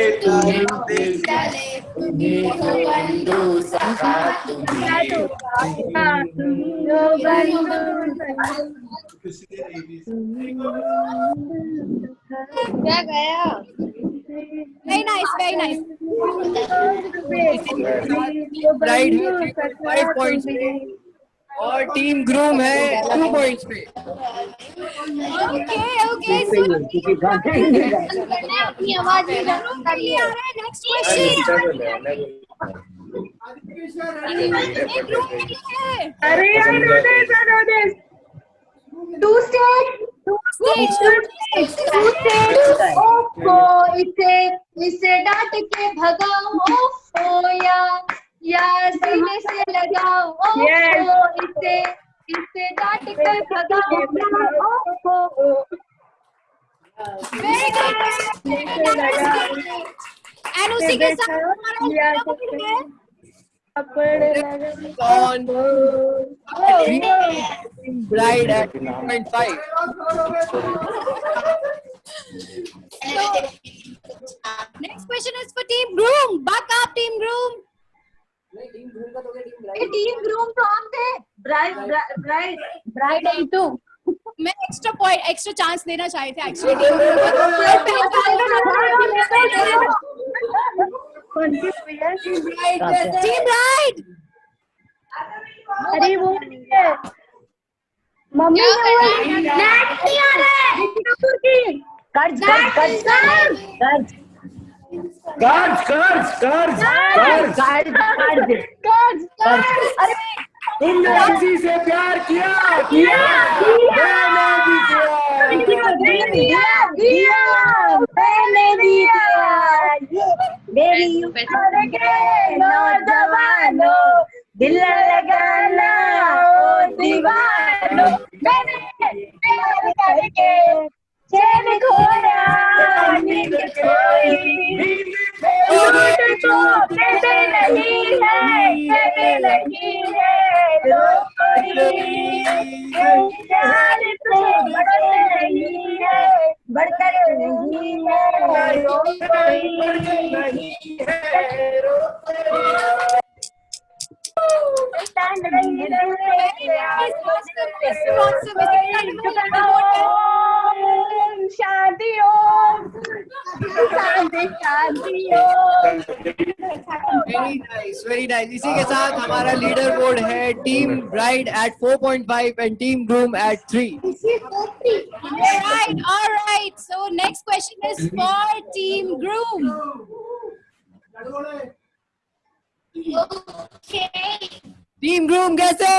क्या गया वेरी नाइस ब्राइड है 5 पॉइंट्स पे और टीम ग्रूम है 2 पॉइंट्स पे। ओके अपनी आवाज में नेक्स्ट क्वेश्चन अरे यार टू स्टेट ओफो इसे डांट के भगाओ ओफो या सीने से लगाओ ओफो इसे डांट के भगाओ ओफो एंड उसी के साथ bride at 2.5 next question is for team groom back up team groom team groom तो हम थे ब्राइड है टू मैं एक्स्ट्रा चांस देना चाहे थे एक्चुअली टीम ब्राइड अरे वो मम्मी नहीं आ रहा है कर्ज अरे किसी से प्यार किया मैंने भी दिया मेरी उम्र के नौजवानों दिल लगाना ओ दीवानों मैंने प्यार करके चैन खोया नींद खोई झूठ तो कहते नहीं है कहते नहीं है लोग कोई प्यार तो बढ़ते नहीं है बढ़कर नहीं है लोग कोई वेरी नाइस। इसी के साथ हमारा लीडर बोर्ड है team bride at 4.5 and team groom at 3। All right. So next question is for Team Groom. Okay. Team groom कैसे?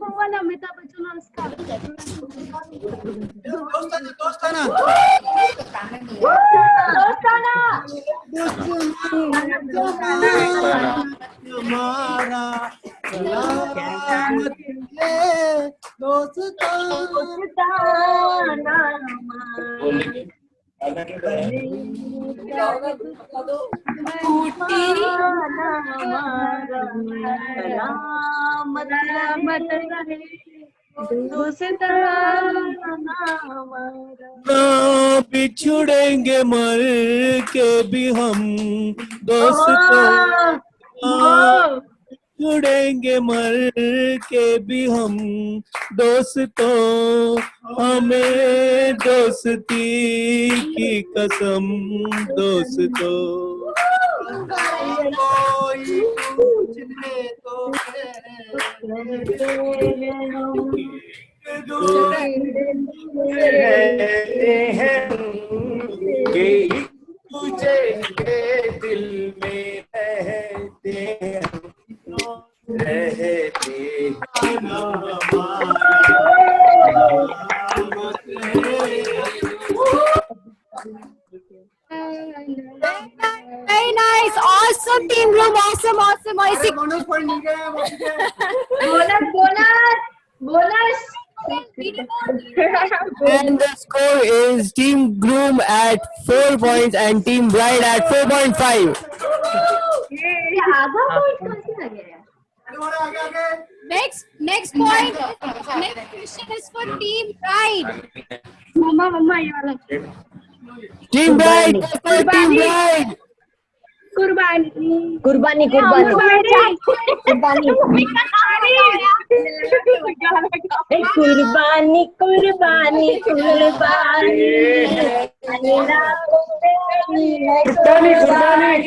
वो वाला अमिताभ बच्चन और उसका दोस्ताना हमारा ना बिछुड़ेंगे मर के भी हम दोस्तों जुड़ेंगे मर के भी हम दोस्तों हमें दोस्ती की कसम दोस्तों कोई पूछने तो रहते हैं कि तुझे के दिल में रहते हैं रहते Very nice. Awesome, Team Groom. Awesome. ऐसे bonus And the score is Team Groom at 4 points and Team Bride at 4.5. Next point. Next question is for Team Bride. Team Bride, Team Bride. कुर्बानी कुर्बानी कुर्बानी कुर्बानी कुर्बानी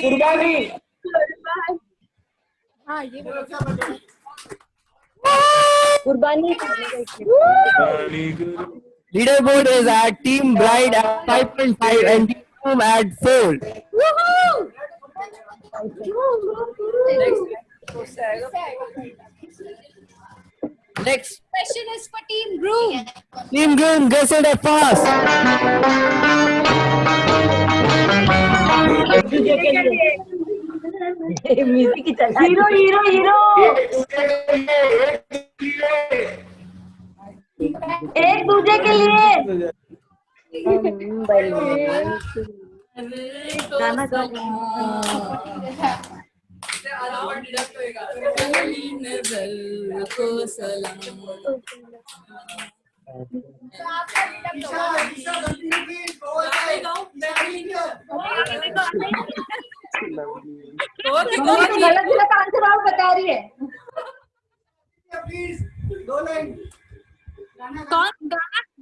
कुर्बानी हाँ ये कुर्बानी Leaderboard is at Team Bride at 5.5 and Team Groom at 4. Next question is for Team Groom. Team Groom, guess it at fast. Music hero hero hero एक दूसरे के लिए गाना गलत आंसर आप बता रही है।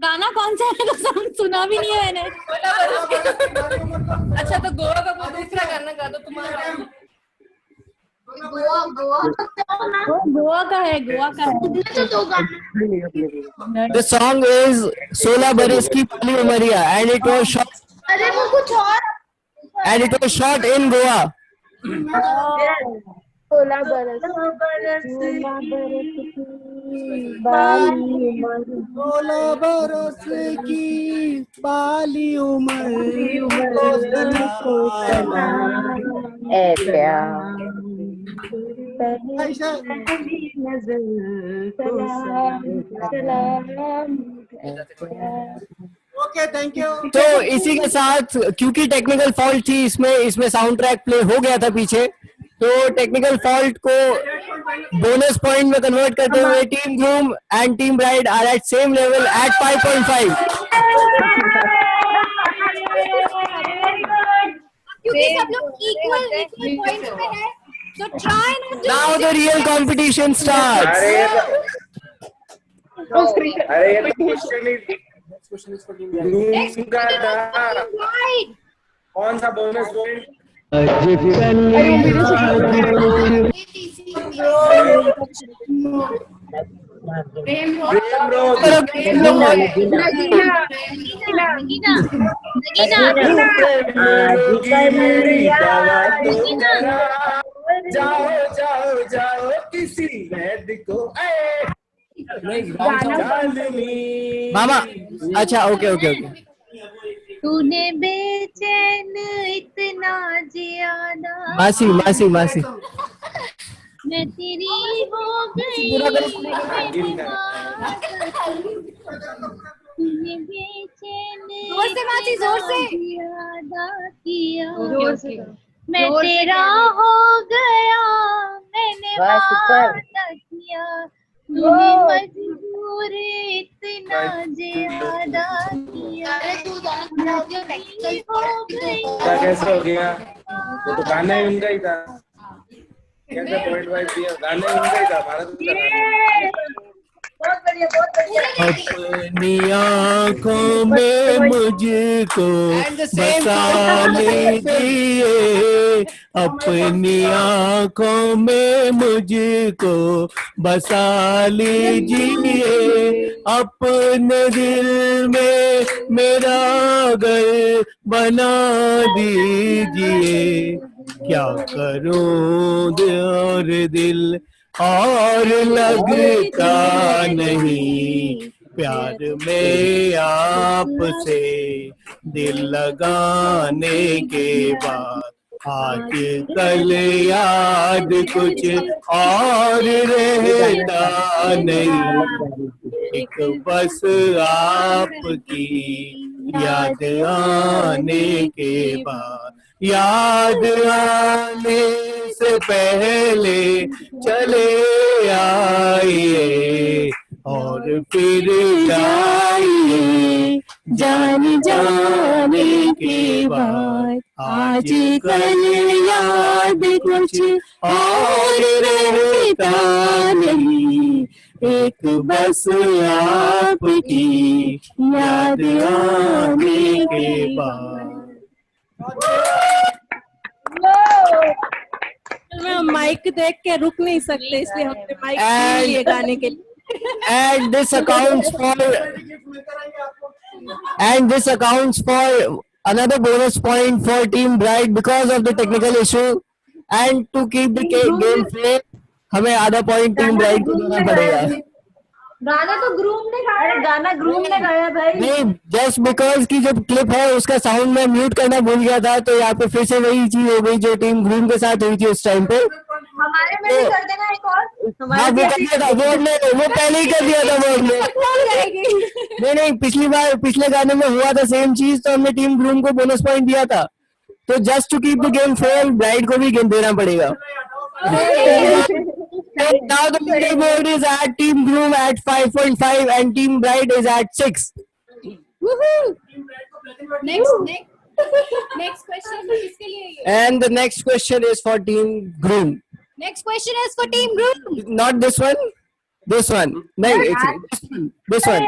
गाना कौन सा है? सुना भी नहीं है मैंने। अच्छा तो गोवा का कोई दूसरा गाना गा दो तुम्हारा। गोवा का है The song is 16 बरस की पहली Umaria and it was shot अरे वो कुछ और and it was shot in Goa. 16 बरस बाली उमर 16 बरस की बाली उम्र को को सलाम। सलाम ए प्यार पहली नजर को सलाम ओके थैंक यू। तो इसी के साथ क्योंकि टेक्निकल फॉल्ट थी इसमें साउंड ट्रैक प्ले हो गया था पीछे, तो टेक्निकल फॉल्ट को बोनस पॉइंट में कन्वर्ट करते हुए team groom and team bride are at same level at 5.5। क्योंकि सब लोग इक्वल पॉइंट्स पे हैं, so try not to now the real competition starts. अरे ये तो क्वेश्चन का था, right. कौन सा बोनस पॉइंट? जाओ जाओ जाओ किसी वैद को मामा अच्छा ओके ओके ओके। तूने बेचैन इतना ज्यादा मासी मासी मासी मैं तेरी हो गई तूने बेचैन जोर से मासी, जोर से। ज्यादा किया जोर से। मैं जोर से तेरा हो गया मैंने बस ऊपर। वादा किया तूने मजबूर इतना ज्यादा किया हो गई। कैसे हो गया? वो तो गाना ही उनका ही था, कैसे पॉइंट वाइज दिया? गाना ही उनका ही था, भारत का गाना। बहुत बढ़िया बहुत बढ़िया। अपनी आँखों में मुझको बसा लीजिए, अपनी आँखों में मुझको बसा लीजिए, अपने दिल में मेरा घर बना दीजिए, क्या करूं और दिल और लगता नहीं, प्यार में आपसे दिल लगाने के बाद आज कल याद कुछ और रहता नहीं, एक बस आपकी याद आने के बाद, याद आने से पहले चले आइए और फिर जाइए, जान जाने के बाद आज कल याद कुछ और रहता नहीं, एक बस आपकी याद आने के बाद। मैं माइक देख के रुक नहीं सकते, इसलिए हमने माइक ले लिए गाने के लिए। and this accounts for another bonus point for team bride because of the technical issue, and to keep the game fair हमें आधा पॉइंट टीम ब्राइड को देना पड़ेगा। गाना तो ग्रूम ने गाया, गाना ग्रूम ने गाया भाई। नहीं, जस्ट बिकॉज की जो क्लिप है उसका साउंड में म्यूट करना भूल गया था, तो यहाँ पे फिर से वही चीज हो गई जो टीम ग्रूम के साथ हुई थी उस टाइम पे। हमारे में भी कर देना एक और। हाँ, वो कर दिया था बोर्ड ने, वो पहले ही कर दिया था बोर्ड ने। नहीं पिछले गाने में हुआ था सेम चीज, तो हमने टीम ग्रूम को बोनस पॉइंट दिया था, तो just to keep the game fair bride को भी गेम देना पड़ेगा। Now the leaderboard is at Team Groom at 5.5 and Team Bride is at 6. Woohoo! Next question किसके लिए है? And the next question is for Team Groom. Next question is for Team Groom. Not this one. This one. No, this one.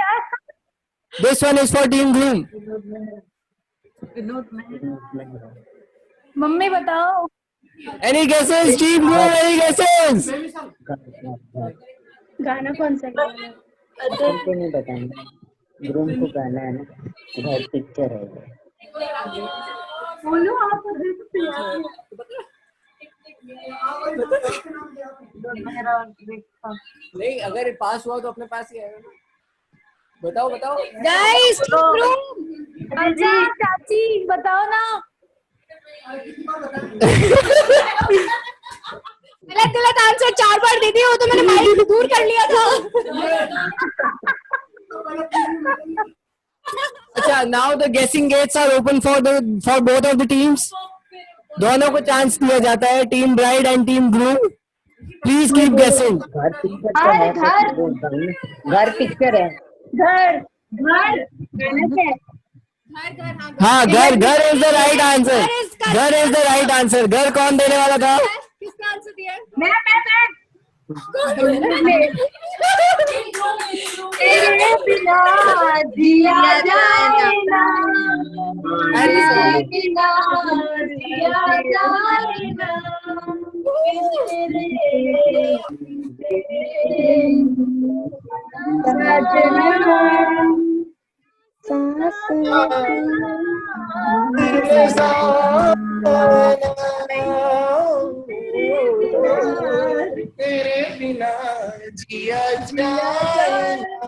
This one is for Team Groom. Mummy बताओ। Any guesses, Team Groom? Any guesses? गाना कौन सा है? हमको नहीं बताना, groom को गाना है ना, घर पिक्चर है। बोलो आप। नहीं, अगर पास हुआ तो अपने पास ही आएगा ना। बताओ बताओ गाइस, अच्छा चाची बताओ ना। गलत गलत आंसर 4 बार दे दिए, वो तो मैंने माइक दूर कर लिया था। अच्छा, now the guessing gates are open for both of the teams. दोनों को चांस दिया जाता है, team bride and team groom. Please keep guessing. घर पिक्चर तो है, तो बोलता हूँ ना। घर पिक्चर है। घर घर हाँ, घर घर इज द राइट आंसर। घर इज द राइट आंसर। घर कौन देने वाला था? किसने आंसर दिया? मैं तेरे बिना जिया जाए ना, तेरे बिना जिया जाए ना, तेरे बिना जिया जाए ना,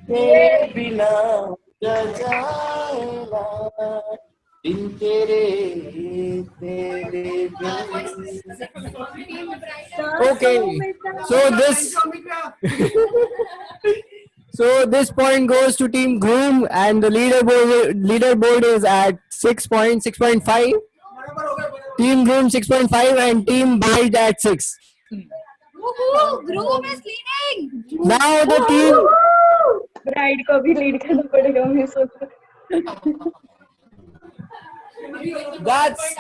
तेरे बिना जिया जाए ना, दिन तेरे तेरे Okay, so this point goes to Team Groom, and the leaderboard is at 6.5. Team Groom 6.5 and Team Bride at 6. Groom is leading. Now the team. Bride को भी लीड करना पड़ेगा, मैं सोच रहा।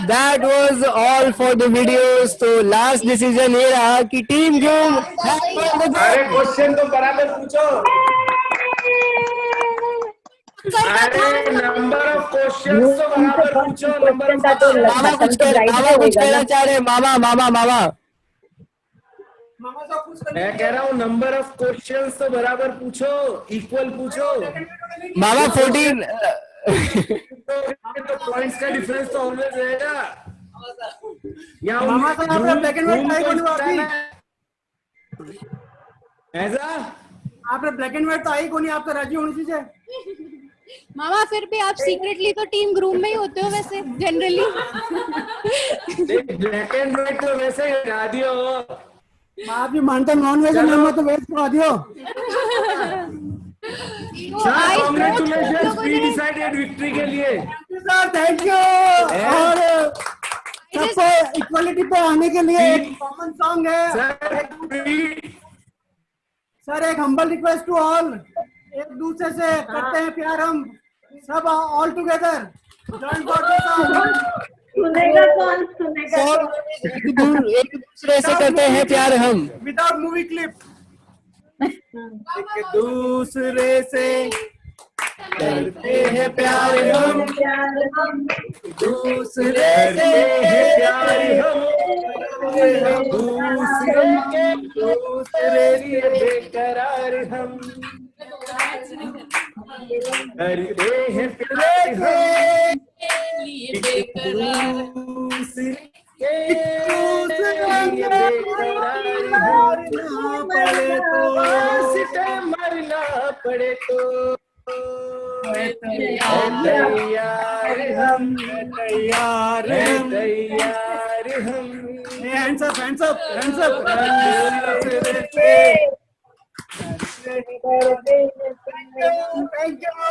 That was all for the videos. तो last decision ये रहा कि Team Groom. अरे क्वेश्चन तो बराबर पूछो। अरे नंबर ऑफ क्वेश्चंस तो बराबर पूछो। नंबर ऑफ मामा कुछ कहना चाह रहे हैं। मामा मैं कह रहा हूँ नंबर ऑफ क्वेश्चंस तो बराबर पूछो, इक्वल पूछो। मामा 14 तो पॉइंट्स का डिफरेंस तो ऑलवेज रहेगा। या मामा साहब आपने ब्लैक एंड व्हाइट आई कौन ऐसा आपने ब्लैक एंड व्हाइट तो आई कौन, आपका राजी होनी चाहिए। मामा फिर भी आप सीक्रेटली तो टीम ग्रूम में ही होते हो वैसे जनरली। ब्लैक एंड व्हाइट तो वैसे ही हटा दियो। आप भी मानते नॉन वेज है तो वेज खा दियो। कांग्रेचुलेशन प्री डिसाइडेड विक्ट्री के लिए सर, थैंक यू। और सबको इक्वलिटी पे आने के लिए एक कॉमन सॉन्ग है सर, एक हम्बल रिक्वेस्ट टू ऑल, एक दूसरे से करते हैं प्यार हम सब, ऑल टुगेदर सुनेगा कौन, सुनेगा एक दूसरे से करते हैं प्यार हम। Without movie clip. एक दूसरे से करते हैं प्यार हम, दूसरे से प्यार हम, दूसरे से बेकरार हम करते हैं प्यार हम, दूसरे मरना पड़े तो तैयार हम, तैयार हम। Hands up, hands up, hands up.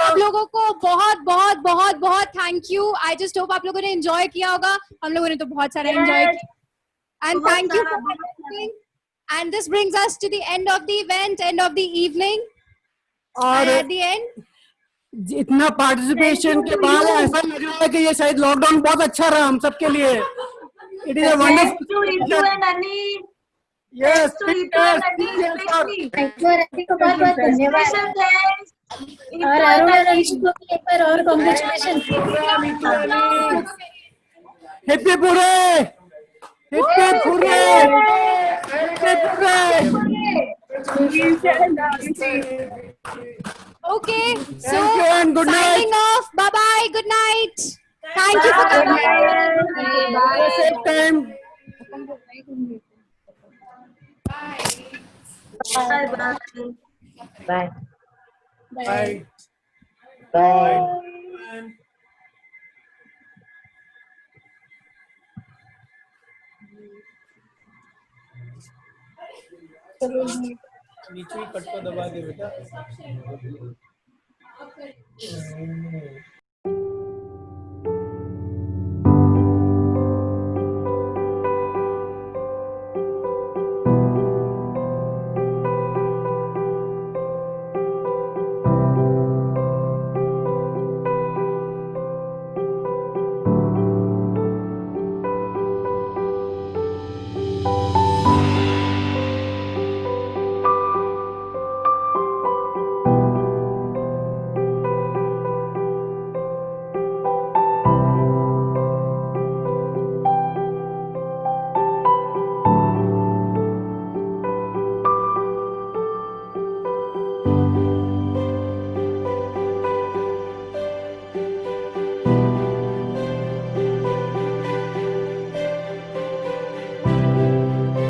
आप लोगों को बहुत बहुत बहुत बहुत thank you. I just hope आप लोगों ने एंजॉय किया होगा। हम लोगों ने तो बहुत सारा एंजॉय किया। And thank you for watching. And this brings us to the end of the event, end of the evening. और एट द एंड इतना पार्टिसिपेशन के बाद ऐसा लग रहा है कि ये शायद लॉकडाउन बहुत अच्छा रहा हम सबके लिए। It is a wonderful. Yes, और अरुण अनीश को भी एक बार और कांग्रेचुलेशन। हिप्पी पूरे, हिप्पी पूरे, हिप्पी पूरे। Okay, so Thank you and good night. signing off. Bye bye. Good night. Thank you for coming. Safe time. Bye bye bye bye bye. नीचे ही कट को दबा दे बेटा।